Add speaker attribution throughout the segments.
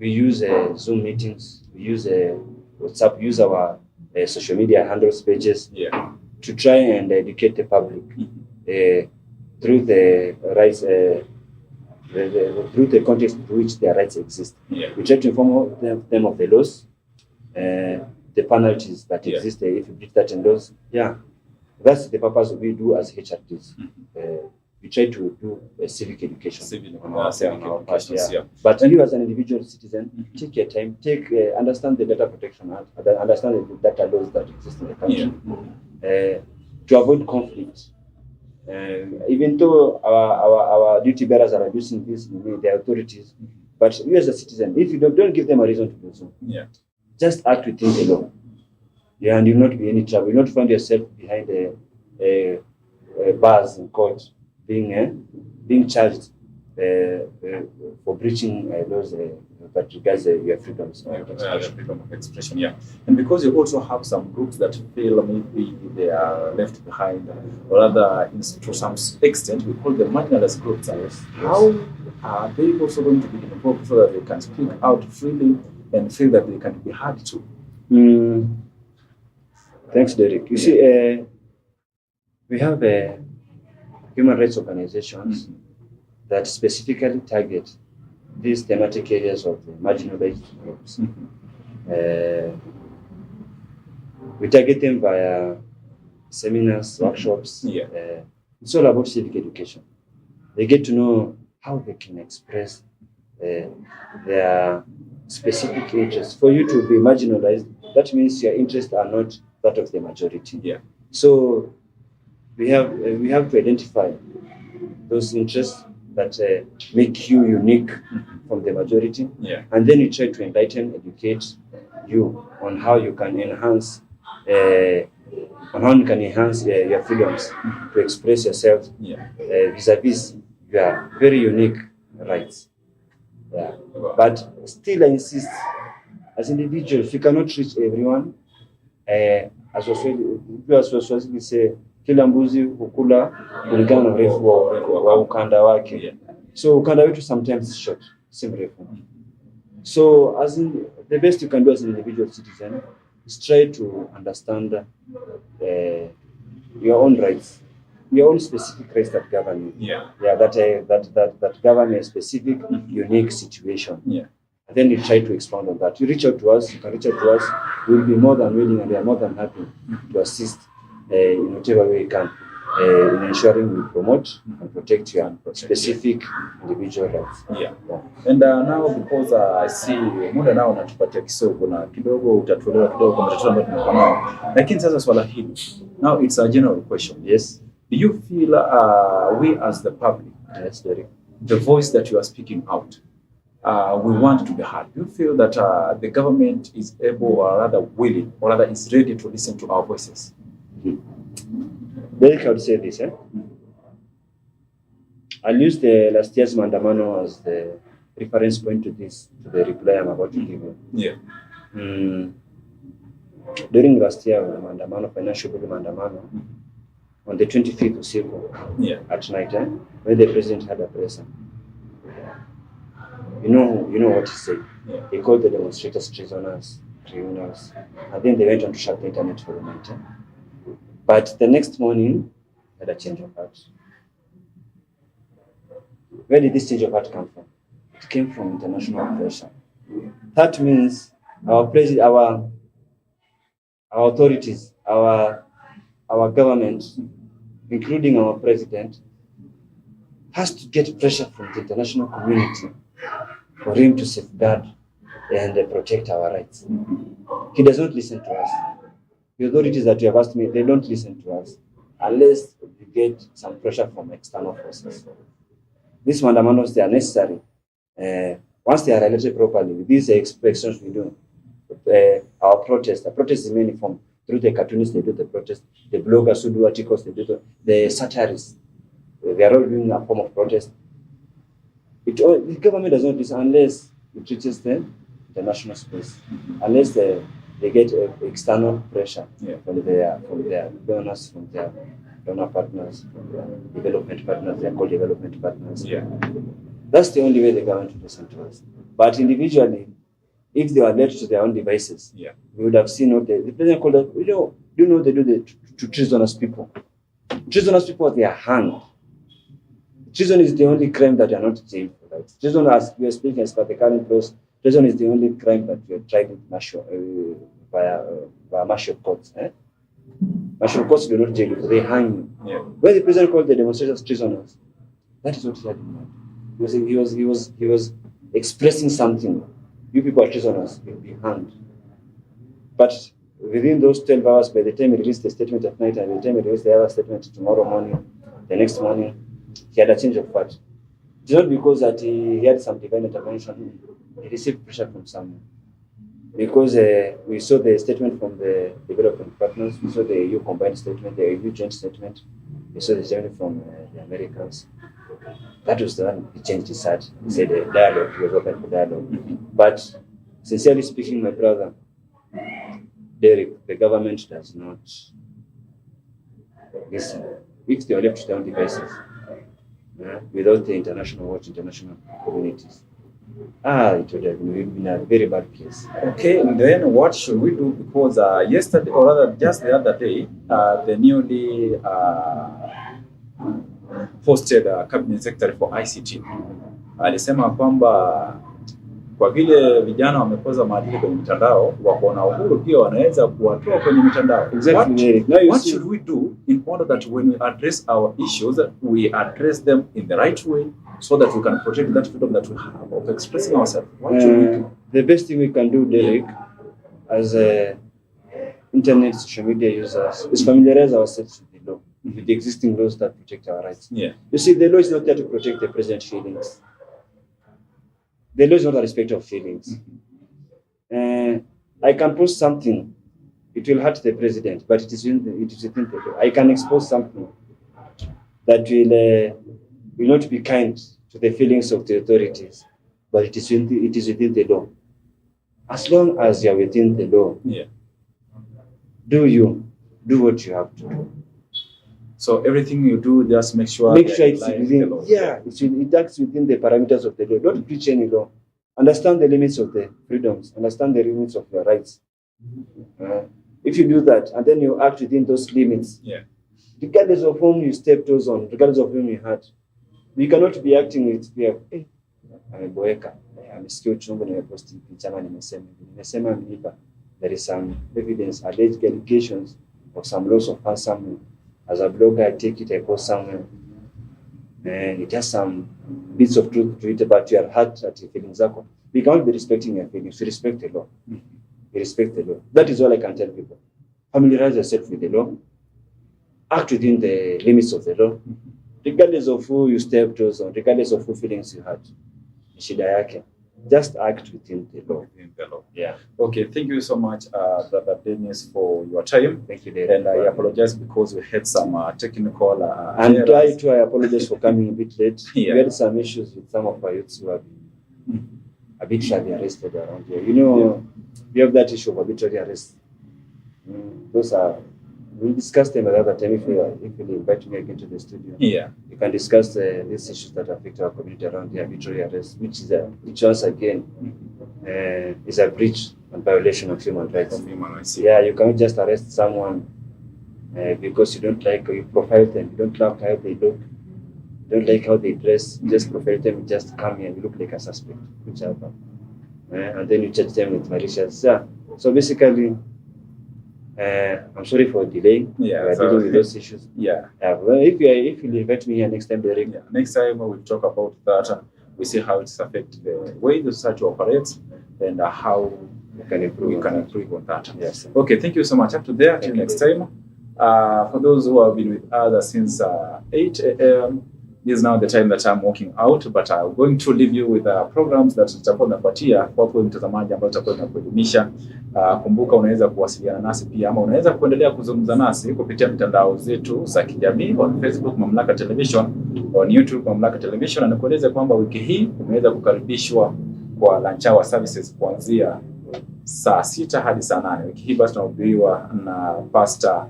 Speaker 1: we use Zoom meetings, we use WhatsApp, use our social media handles pages to try and educate the public through the rights, through the context in which their rights exist. We try to inform them of the laws, the penalties that exist if you breach certain laws. That's the purpose we do as HRDs. We try to do a civic education on our part. But you as an individual citizen, take your time, understand the Data Protection Act, understand the data laws that exist in the country, to avoid conflict. Even though our duty bearers are abusing this, the authorities, but you as a citizen, if you don't give them a reason to do so, just act within the law. And you'll not be in any trouble. You'll not find yourself behind bars in court, being charged for breaching laws that regards your freedoms.
Speaker 2: Freedom of expression, And because you also have some groups that feel maybe they are left behind, or rather, to some extent, we call them marginalized groups. How are they also going to be involved so that they can speak out freely and feel that they can be heard to?
Speaker 1: Thanks, Derek. You see, we have human rights organizations that specifically target these thematic areas of the marginalized groups. We target them via seminars, workshops. It's all about civic education. They get to know how they can express their specific interests. For you to be marginalized, that means your interests are not that of the majority. So we have to identify those interests that make you unique from the majority, and then you try to enlighten, educate you on how you can enhance your freedoms to express yourself vis-a-vis your very unique rights. But still, I insist, as individuals, you cannot reach everyone. As Waswahili say, kila mbuzi hukula kulingana na urefu wa ukanda wake. So ukanda wetu sometimes is short, si mrefu. So the best you can do as an individual citizen is try to understand your own rights, your own specific rights that govern you. That govern a specific, unique situation. And then you try to expound on that. You reach out to us, you can reach out to us. We'll be more than willing and we are more than happy to assist in whatever way we can in ensuring we promote and protect your specific individual rights.
Speaker 2: And now because I see muda nao natupatia kisogo na kidogo utatuelewa kidogo kwa matatizo ambayo tunakuwa nayo. Lakini sasa swala hili, now it's a general question.
Speaker 1: Yes.
Speaker 2: Do you feel we as the public, the voice that you are speaking out, we want to be heard? Do you feel that the government is able, or rather willing, or rather is ready to listen to our voices?
Speaker 1: Derek, I would say this. I'll use the last year's Mandamano as the reference point to this, to the reply I'm about to give you. During last year, Mandamano, financial bill Mandamano, on the 25th of April, at night, when the president had a presser, you know what he said. He called the demonstrators treasoners, criminals, and then they went on to shut the internet for the night. But the next morning, had a change of heart. Where did this change of heart come from? It came from international pressure. That means our authorities, our government, including our president, has to get pressure from the international community for him to safeguard and protect our rights. He does not listen to us. The authorities that you have asked me, they don't listen to us unless we get some pressure from external forces. These mandamanos, they are necessary. Once they are related properly, with these expressions we do, our protest is in many forms. Through the cartoonists, they do the protest. The bloggers who do articles, they do the satirists. They are all doing a form of protest. The government does not listen unless it reaches the national space, unless they get external pressure from their donors, from their donor partners, from their development partners. They are called development partners. That's the only way the government will listen to us. But individually, if they were left to their own devices, we would have seen what the president called us. Do you know what they do to treasonous people? Treasonous people, they are hanged. Treason is the only crime that you are not jailed for. Right? Treason, as we are speaking as per the current laws, treason is the only crime that you are tried in via martial courts. Martial courts do not jail you, they hang you.
Speaker 2: Yeah.
Speaker 1: When the president called the demonstrators treasonous, that is what he had in mind. He was expressing something. You people are treasonous, you'll be hanged. But within those 12 hours, by the time he released the statement at night and by the time he released the other statement tomorrow morning, the next morning, he had a change of heart. It's not because that he had some divine intervention. He received pressure from someone. Because we saw the statement from the development partners, we saw the EU combined statement, the EU joint statement, we saw the statement from the Americans. That was the one he changed his heart. He said the dialogue, he was open for dialogue. But sincerely speaking, my brother, Derek, the government does not listen. If they are left to their own devices, without the international watch, international communities, it would have been in a very bad place.
Speaker 2: Okay, and then what should we do? Because yesterday, or rather just the other day, the newly posted cabinet secretary for ICT alisema kwamba kwa vile vijana wamekosa maadili kwenye mitandao, wako na uhuru pia wanaweza kuwatoa kwenye mitandao.
Speaker 1: Exactly.
Speaker 2: What should we do in order that when we address our issues, we address them in the right way so that we can protect that freedom that we have of expressing ourselves? What should we do?
Speaker 1: The best thing we can do, Derek, as internet social media users, is familiarize ourselves with the law, with the existing laws that protect our rights.
Speaker 2: Yeah.
Speaker 1: You see, the law is not there to protect the president's feelings. The law is not a respect of feelings. I can post something, it will hurt the president, but it is within the law. I can expose something that will not be kind to the feelings of the authorities, but it is within the law. As long as you are within the law, do what you have to do.
Speaker 2: So everything you do, just make sure
Speaker 1: it's within the law. It acts within the parameters of the law. Don't breach any law. Understand the limits of the freedoms. Understand the limits of your rights. If you do that, and then you act within those limits, regardless of whom you step toes on, regardless of whom you hurt, we cannot be acting with fear. Ameboeka, amesikia uchungu na posti picha nimesema mlipa. There is some evidence, alleged allegations of some loss of person. As a blogger, I take it, I post somewhere. It has some bits of truth to it, but you are hurt at your feelings. We cannot be respecting your feelings. We respect the law. We respect the law. That is all I can tell people. Familiarize yourself with the law. Act within the limits of the law. Regardless of who you step toes on, regardless of who feelings you hurt. Shida yake. Just act within the law.
Speaker 2: Yeah. Okay, thank you so much, Brother Dennis, for your time.
Speaker 1: Thank you, Derek.
Speaker 2: And I apologize because we had some technical
Speaker 1: and I apologize for coming a bit late. We had some issues with some of our youths who have been arbitrarily arrested around here. You know, we have that issue of arbitrary arrest. Those are, we'll discuss them another time if you invite me again to the studio. You can discuss these issues that affect our community around the arbitrary arrest, which once again is a breach and violation of human rights. You cannot just arrest someone because you don't like, you profile them, you don't like how they look, you don't like how they dress, you just profile them, just come here and you look like a suspect, whichever. And then you charge them with malicious. So basically, I'm sorry for delaying. We are dealing with those issues.
Speaker 2: Well,
Speaker 1: if you invite me here next time, Derek.
Speaker 2: Next time we'll talk about that. We see how it affects the way the society operates and how we can improve on that.
Speaker 1: Yes.
Speaker 2: Okay, thank you so much. Up to there, till next time. For those who have been with us since 8 a.m., this is now the time that I'm walking out, but I'm going to leave you with programs that tutakuwa tunapatia kwa kwa mtazamaji ambao tutakuwa tunakuelimisha. Kumbuka unaweza kuwasiliana nasi pia ama unaweza kuendelea kuzungumza nasi kupitia mitandao zetu za kijamii on Facebook Mamlaka Television, on YouTube Mamlaka Television, na kueleza kwamba wiki hii umeweza kukaribishwa kwa lunch hour services kuanzia saa 6 hadi saa 8. Wiki hii basi tunahubiriwa na Pastor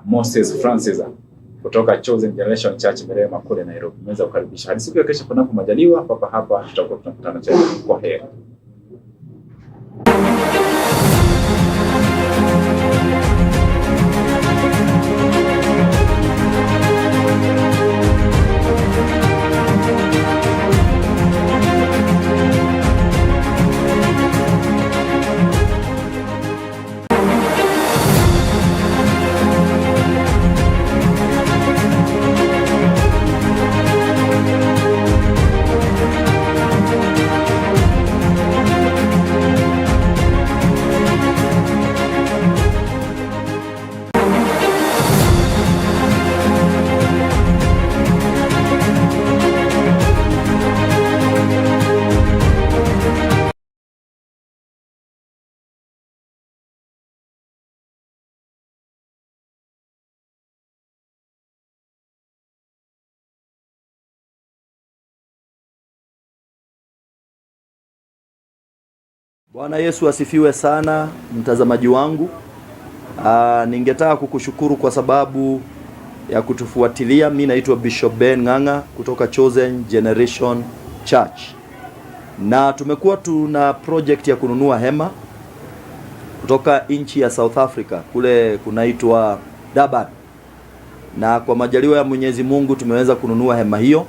Speaker 2: Moses Francis kutoka Chosen Generation Church Merema kule Nairobi. Nimeweza kukaribisha hadi siku ya kesho panapo majaliwa, hapa tutakuwa tunakutana tena. Kwa heri.
Speaker 3: Bwana Yesu asifiwe sana, mtazamaji wangu. Ningetaka kukushukuru kwa sababu ya kutufuatilia. Mimi naitwa Bishop Ben Ng'ang'a kutoka Chosen Generation Church. Na tumekuwa tuna project ya kununua hema kutoka nchi ya South Africa, kule kunaitwa Durban. Na kwa majaliwa ya Mwenyezi Mungu tumeweza kununua hema hiyo,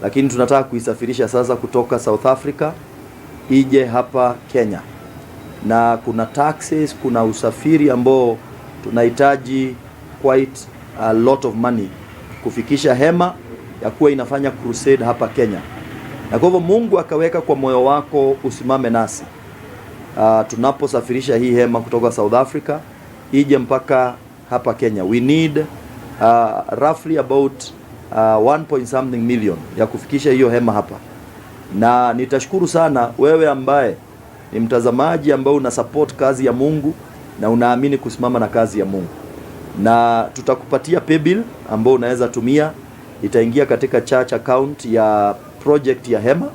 Speaker 3: lakini tunataka kuisafirisha sasa kutoka South Africa ije hapa Kenya. Na kuna taxes, kuna usafiri ambao tunahitaji quite a lot of money kufikisha hema ya kuwa inafanya crusade hapa Kenya. Na kwa hivyo Mungu akaweka kwa moyo wako usimame nasi tunaposafirisha hii hema kutoka South Africa ije mpaka hapa Kenya. We need roughly about 1 million ya kufikisha hiyo hema hapa. Na nitashukuru sana wewe ambaye ni mtazamaji ambaye una support kazi ya Mungu na unaamini kusimama na kazi ya Mungu. Na tutakupatia paybill ambao unaweza tumia, itaingia katika church account ya project ya hema.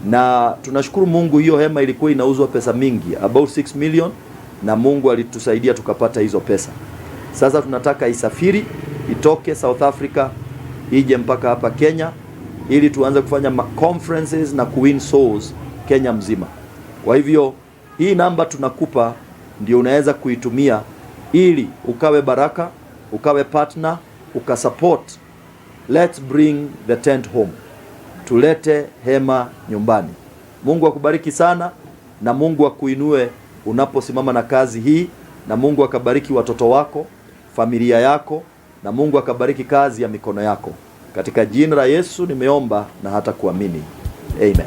Speaker 3: Na tunashukuru Mungu, hiyo hema ilikuwa inauzwa pesa mingi, about 6 million, na Mungu alitusaidia tukapata hizo pesa. Sasa tunataka isafiri, itoke South Africa ije mpaka hapa Kenya, ili tuanze kufanya conferences na kuwin souls Kenya mzima. Kwa hivyo hii namba tunakupa ndio unaweza kuitumia ili ukawe baraka, ukawe partner, ukasupport. Let's bring the tent home. Tulete hema nyumbani. Mungu akubariki sana, na Mungu akuinue unaposimama na kazi hii, na Mungu akabariki watoto wako, familia yako, na Mungu akabariki kazi ya mikono yako. Katika jina la Yesu nimeomba na hata kuamini. Amen.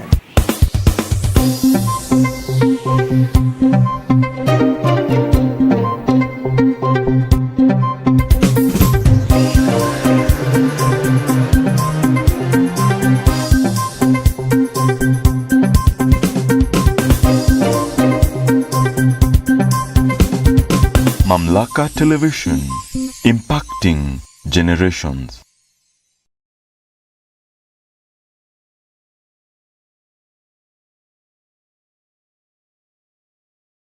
Speaker 4: Mamlaka Television, impacting generations.